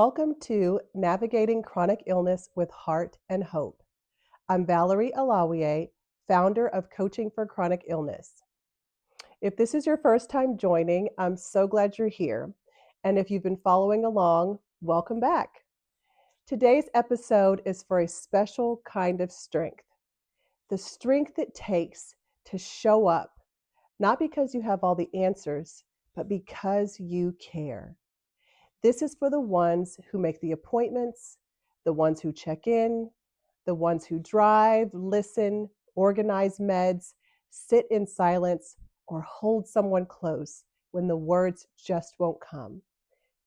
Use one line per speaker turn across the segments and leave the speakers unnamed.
Welcome to Navigating Chronic Illness with Heart and Hope. I'm Valerie Alawiye, founder of Coaching for Chronic Illness. If this is your first time joining, I'm so glad you're here. And if you've been following along, welcome back. Today's episode is for a special kind of strength, the strength it takes to show up, not because you have all the answers, but because you care. This is for the ones who make the appointments, the ones who check in, the ones who drive, listen, organize meds, sit in silence, or hold someone close when the words just won't come.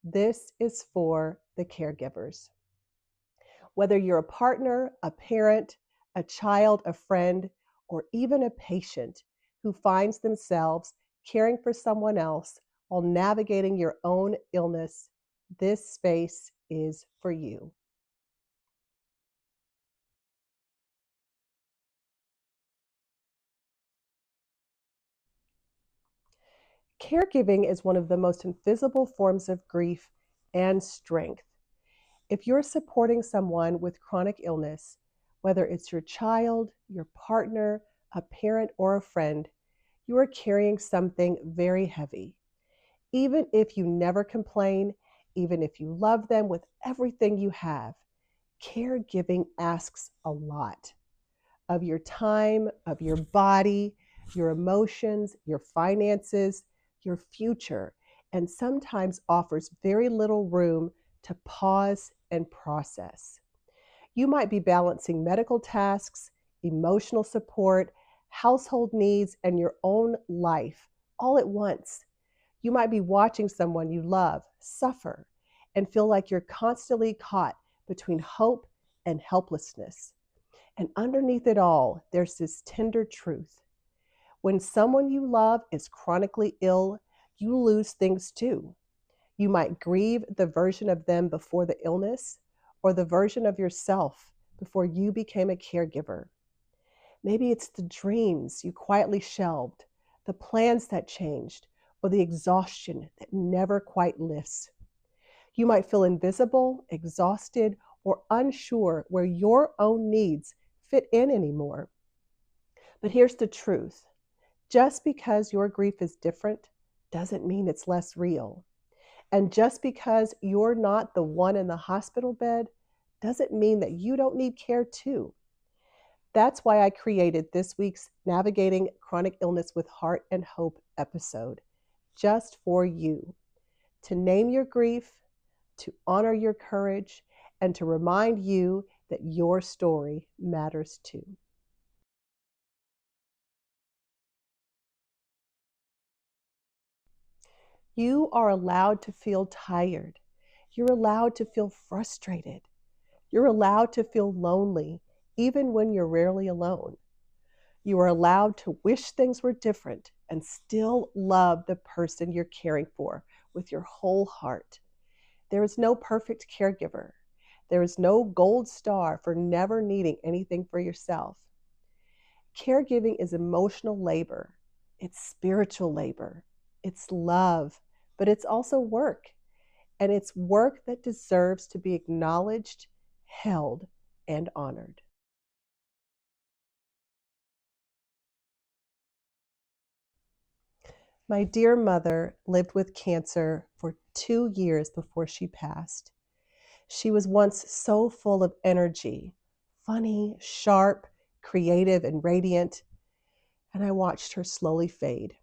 This is for the caregivers. Whether you're a partner, a parent, a child, a friend, or even a patient who finds themselves caring for someone else while navigating your own illness, this space is for you. Caregiving is one of the most invisible forms of grief and strength. If you're supporting someone with chronic illness, whether it's your child, your partner, a parent, or a friend, you are carrying something very heavy. Even if you never complain, even if you love them with everything you have, caregiving asks a lot of your time, of your body, your emotions, your finances, your future, and sometimes offers very little room to pause and process. You might be balancing medical tasks, emotional support, household needs, and your own life all at once. You might be watching someone you love suffer and feel like you're constantly caught between hope and helplessness. And underneath it all, there's this tender truth. When someone you love is chronically ill, you lose things too. You might grieve the version of them before the illness or the version of yourself before you became a caregiver. Maybe it's the dreams you quietly shelved, the plans that changed, or the exhaustion that never quite lifts. You might feel invisible, exhausted, or unsure where your own needs fit in anymore. But here's the truth. Just because your grief is different doesn't mean it's less real. And just because you're not the one in the hospital bed doesn't mean that you don't need care too. That's why I created this week's Navigating Chronic Illness with Heart and Hope episode, just for you, to name your grief, to honor your courage, and to remind you that your story matters too. You are allowed to feel tired. You're allowed to feel frustrated. You're allowed to feel lonely, even when you're rarely alone. You are allowed to wish things were different and still love the person you're caring for with your whole heart. There is no perfect caregiver. There is no gold star for never needing anything for yourself. Caregiving is emotional labor. It's spiritual labor. It's love, but it's also work. And it's work that deserves to be acknowledged, held, and honored. My dear mother lived with cancer for 2 years before she passed. She was once so full of energy, funny, sharp, creative, and radiant, and I watched her slowly fade.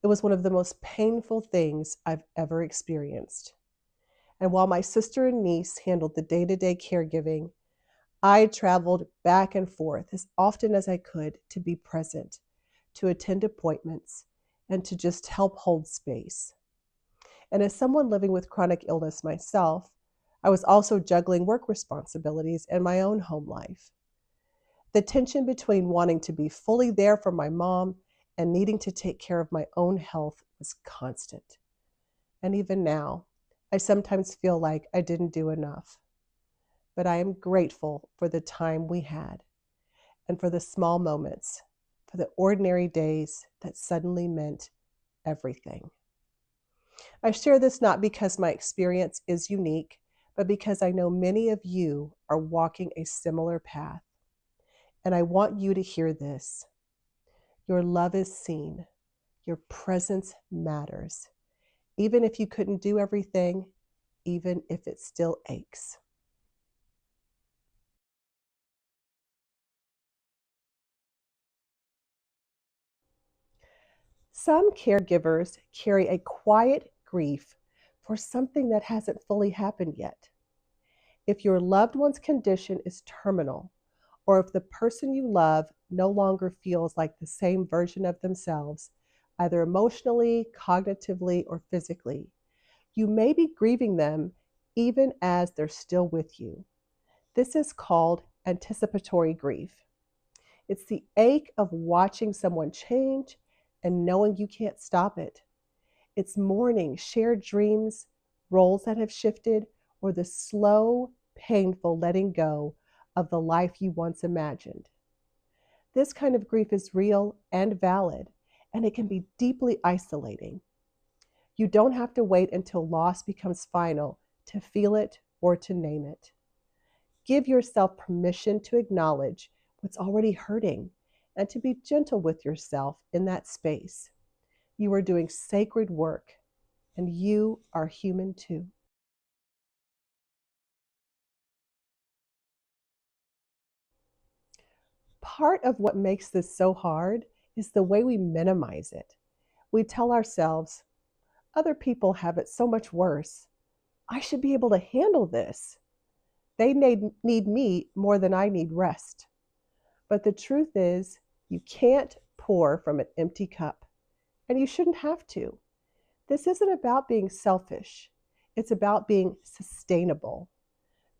It was one of the most painful things I've ever experienced. And while my sister and niece handled the day-to-day caregiving, I traveled back and forth as often as I could to be present, to attend appointments, and to just help hold space. And as someone living with chronic illness myself, I was also juggling work responsibilities and my own home life. The tension between wanting to be fully there for my mom and needing to take care of my own health was constant. And even now, I sometimes feel like I didn't do enough. But I am grateful for the time we had and for the small moments, for the ordinary days that suddenly meant everything. I share this not because my experience is unique, but because I know many of you are walking a similar path. And I want you to hear this. Your love is seen. Your presence matters. Even if you couldn't do everything, even if it still aches. Some caregivers carry a quiet grief for something that hasn't fully happened yet. If your loved one's condition is terminal, or if the person you love no longer feels like the same version of themselves, either emotionally, cognitively, or physically, you may be grieving them even as they're still with you. This is called anticipatory grief. It's the ache of watching someone change and knowing you can't stop it. It's mourning shared dreams, roles that have shifted, or the slow, painful letting go of the life you once imagined. This kind of grief is real and valid, and it can be deeply isolating. You don't have to wait until loss becomes final to feel it or to name it. Give yourself permission to acknowledge what's already hurting and to be gentle with yourself in that space. You are doing sacred work, and you are human too. Part of what makes this so hard is the way we minimize it. We tell ourselves, other people have it so much worse. I should be able to handle this. They need me more than I need rest. But the truth is, you can't pour from an empty cup, and you shouldn't have to. This isn't about being selfish. It's about being sustainable.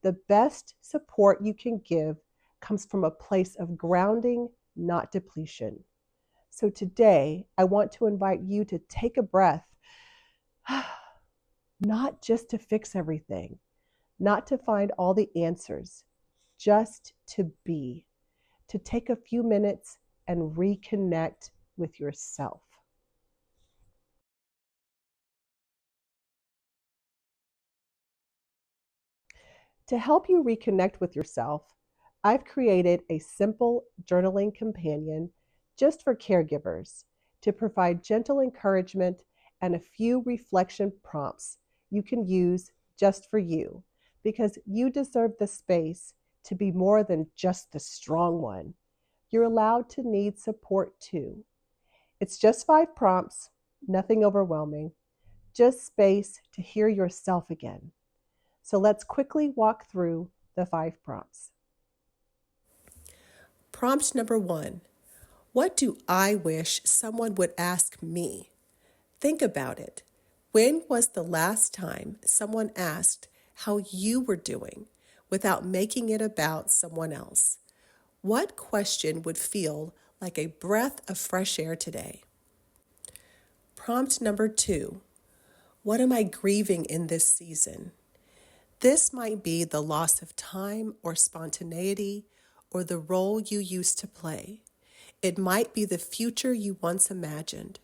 The best support you can give comes from a place of grounding, not depletion. So today, I want to invite you to take a breath, not just to fix everything, not to find all the answers, just to be, to take a few minutes and reconnect with yourself. To help you reconnect with yourself, I've created a simple journaling companion just for caregivers to provide gentle encouragement and a few reflection prompts you can use just for you, because you deserve the space to be more than just the strong one. You're allowed to need support too. It's just 5 prompts, nothing overwhelming, just space to hear yourself again. So let's quickly walk through the 5 prompts. Prompt number 1. What do I wish someone would ask me? Think about it. When was the last time someone asked how you were doing without making it about someone else? What question would feel like a breath of fresh air today? Prompt number 2. What am I grieving in this season? This might be the loss of time or spontaneity or the role you used to play. It might be the future you once imagined.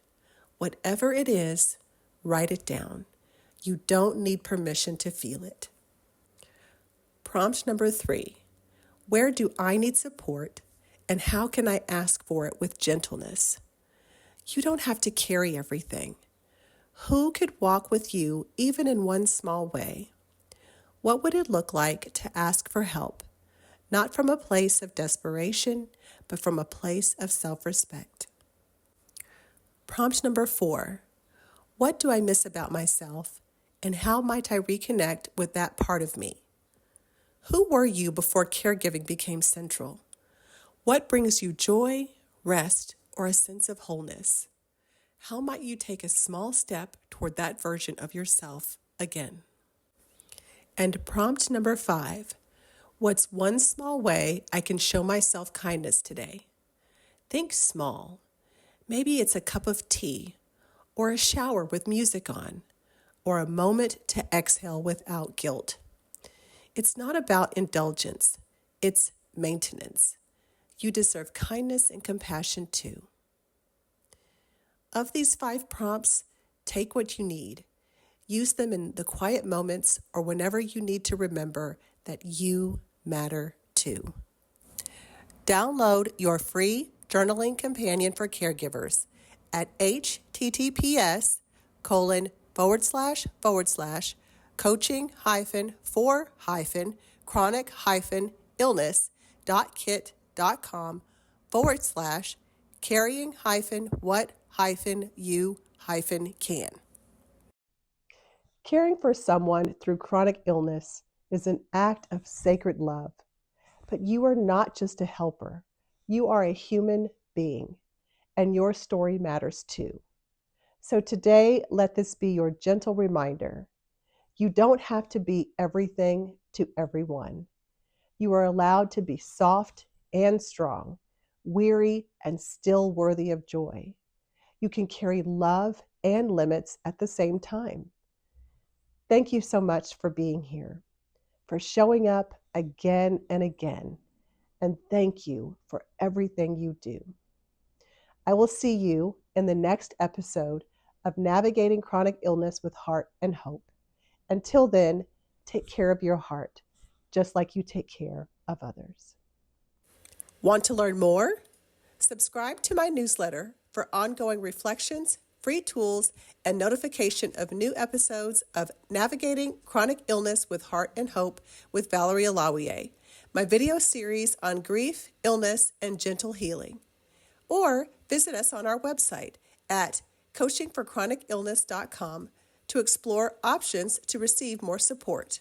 Whatever it is, write it down. You don't need permission to feel it. Prompt number 3. Where do I need support, and how can I ask for it with gentleness? You don't have to carry everything. Who could walk with you even in one small way? What would it look like to ask for help, not from a place of desperation, but from a place of self-respect? Prompt number 4. What do I miss about myself, and how might I reconnect with that part of me? Who were you before caregiving became central? What brings you joy, rest, or a sense of wholeness? How might you take a small step toward that version of yourself again? And prompt number 5. What's one small way I can show myself kindness today? Think small. Maybe it's a cup of tea, or a shower with music on, or a moment to exhale without guilt. It's not about indulgence, it's maintenance. You deserve kindness and compassion too. Of these 5 prompts, take what you need. Use them in the quiet moments or whenever you need to remember that you matter too. Download your free journaling companion for caregivers at https://coaching-for-chronic-illness.kit.com/caring-what-you-can. Caring for someone through chronic illness is an act of sacred love. But you are not just a helper. You are a human being, and your story matters too. So today, let this be your gentle reminder. You don't have to be everything to everyone. You are allowed to be soft and strong, weary and still worthy of joy. You can carry love and limits at the same time. Thank you so much for being here, for showing up again and again, and thank you for everything you do. I will see you in the next episode of Navigating Chronic Illness with Heart and Hope. Until then, take care of your heart, just like you take care of others. Want to learn more? Subscribe to my newsletter for ongoing reflections, free tools, and notification of new episodes of Navigating Chronic Illness with Heart and Hope with Valerie Alawiye, my video series on grief, illness, and gentle healing. Or visit us on our website at coachingforchronicillness.com to explore options to receive more support.